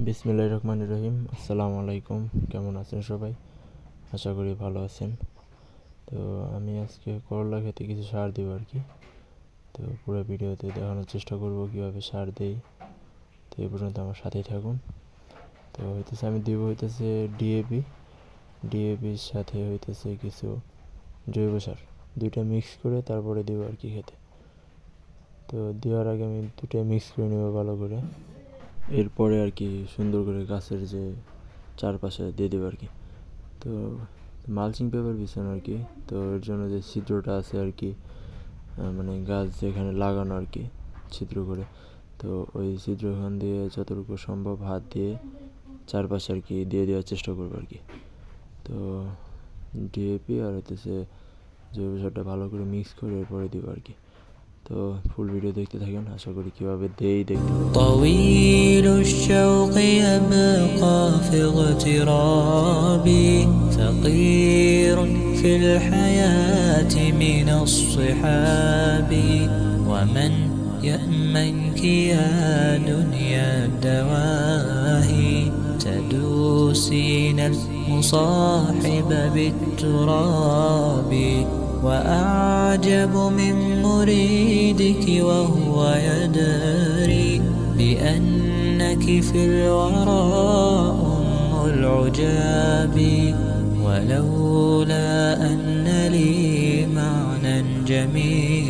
বিসমিল্লাহির রহমানির রহিম। আসসালামু আলাইকুম। কেমন আছেন সবাই? আশা করি ভালো আছেন। তো আমি আজকে করলা খেতে কিছু সার দেবো আর কি। তো পুরো ভিডিওতে দেখানোর চেষ্টা করব কীভাবে সার দেই। তো এই পর্যন্ত আমার সাথেই থাকুন। তো আমি দেবো ডিএপির সাথে কিছু জৈব সার, দুইটা মিক্স করে তারপরে দেবো আর কি খেতে। তো দেওয়ার আগে আমি দুইটা মিক্স করে নেব ভালো করে। এরপরে আর কি সুন্দর করে গাছের যে চারপাশে দিয়ে দেবো আর কি। তো মালচিং পেপার বিছানো আর কি। তো এর জন্য যে ছিদ্রটা আছে আর কি, মানে গাছ যেখানে লাগানো আর কি ছিদ্র করে, তো ওই ছিদ্রখান দিয়ে যতটুকু সম্ভব হাত দিয়ে চারপাশে আর কি দিয়ে দেওয়ার চেষ্টা করবো আর কি। তো ডিএপি আর জৈব সারটা ভালো করে মিক্স করে এরপরে দেবো আর কি। তো ফুল ভিডিও দেখতে থাকেন, আশা করি কীভাবে দেই দেখতে পাবেন। طويل الشوق يبقى في اغترابي فقير في الحياة من الصحاب ومن يأمنك يا دنيا الدواهي تدوسين المصاحب بالتراب وأعجب من مريدك وهو يدري بأنك في الورى أم العجاب ولولا أن لي معنى جميل।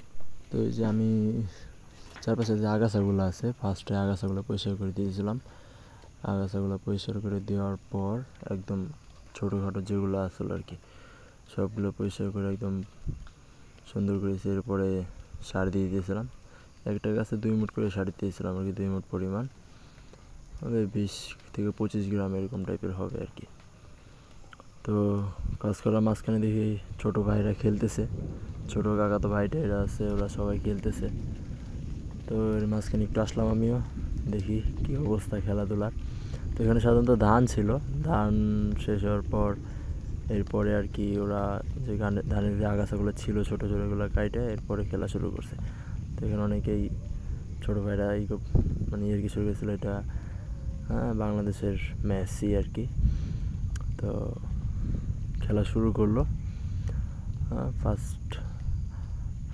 তো এই যে আমি চারপাশে যে আগাছাগুলো আছে, ফার্স্টে আগাছাগুলো পরিষ্কার করে দিয়েছিলাম। আগাছাগুলো পরিষ্কার করে দেওয়ার পর একদম ছোটোখাটো যেগুলো আসলো আর কি সবগুলো পরিষ্কার করে একদম সুন্দর করেছি। এরপরে সার দিয়ে দিয়েছিলাম। একটা গাছে 2 মুঠ করে সার দিয়েছিলাম আর কি, 2 মুঠ পরিমাণ হবে, 20 থেকে 25 গ্রাম এরকম টাইপের হবে আর কি। তো কাজ করার মাঝখানে দেখি ছোটো ভাইরা খেলতেছে, ছোটো কাকা তো ভাইটা এরা আছে, ওরা সবাই খেলতেছে। তো এর মাঝখানে একটু আসলাম আমিও, দেখি কী অবস্থা খেলাধুলার। তো এখানে সাধারণত ধান ছিল, ধান শেষ হওয়ার পর এরপরে আর কি ওরা যে ধানের যে আগাছাগুলো ছিল ছোটো ছোটোগুলো কাইটে এরপরে খেলা শুরু করছে। তো এখানে অনেকেই ছোটো ভাইরা মানে কি শুরু করেছিলো, এটা বাংলাদেশের মেসি আর কি। তো খেলা শুরু করলো,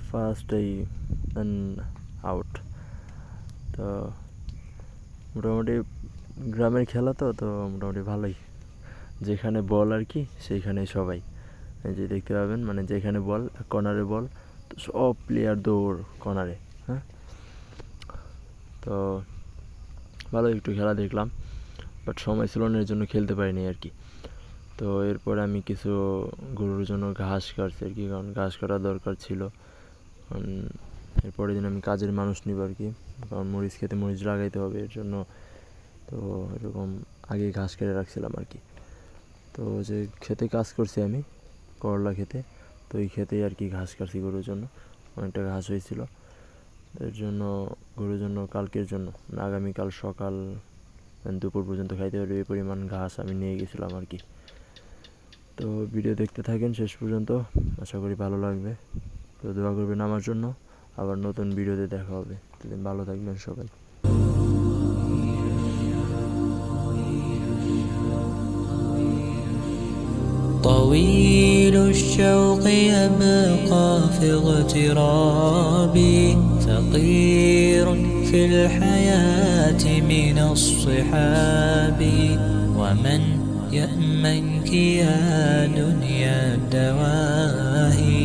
ফার্স্ট এই আউট। তো মোটামুটি গ্রামের খেলা তো মোটামুটি ভালোই, যেখানে বল আর কি সেইখানে সবাই যে দেখতে পাবেন, মানে যেখানে বল কর্নারে বল তো সব প্লেয়ার দৌড় কর্নারে। তো ভালো একটু খেলা দেখলাম, বাট সময় ছিল না, এর জন্য খেলতে পারিনি আর কি। তো এরপরে আমি কিছু গরুর জন্য ঘাস কাটছি আর কি, কারণ ঘাস কাটা দরকার ছিল। এরপরের দিন আমি কাজের মানুষ নিব আর কি, কারণ মরিচ খেতে মরিচ লাগাইতে হবে এর জন্য। তো এরকম আগে ঘাস কেটে রাখছিলাম আর কি। তো যে খেতে কাজ করছি আমি করলা খেতে, তো এই খেতেই আর কি ঘাস কাটছি গরুর জন্য, অনেকটা ঘাস হয়েছিল। এর জন্য গরুর জন্য কালকের জন্য আগামীকাল সকাল দুপুর পর্যন্ত খাইতে পারবে এই পরিমাণ ঘাস আমি নিয়ে গেছিলাম আর কি। তো ভিডিও দেখতে থাকেন শেষ পর্যন্ত, আশা করি ভালো লাগবে। তো দোয়া করবেন আমার জন্য, আবার নতুন ভিডিওতে দেখা হবে। ততদিন ভালো থাকবেন সবাই। طويل الشوق يبقى في اغترابي فقير في الحياة من الصحاب ومن يأمنك يا دنيا الدواهي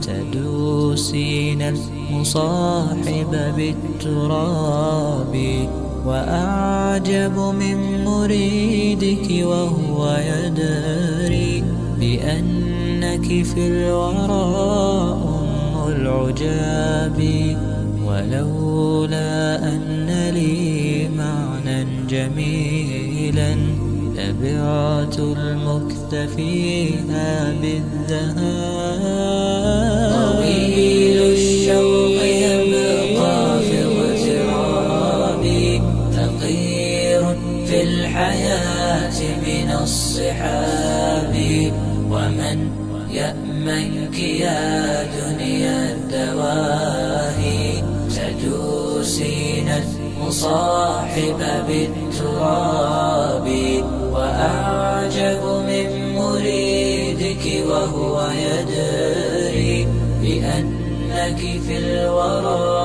تدوسين المصاحب بالتراب وأعجب من مريدك وهو يدري بأنك في الورى أم العجاب ولولا أن لي معنى جميلا لبعت المكث فيها بالذهاب. طويل الشوق يبقى في اغترابي فقير في الحياة من الصحاب ومن يأمنك يا دنيا الدواهي تدوسين المصاحب بالتراب أعجب من مريدك وهو يدري بأنك في الورى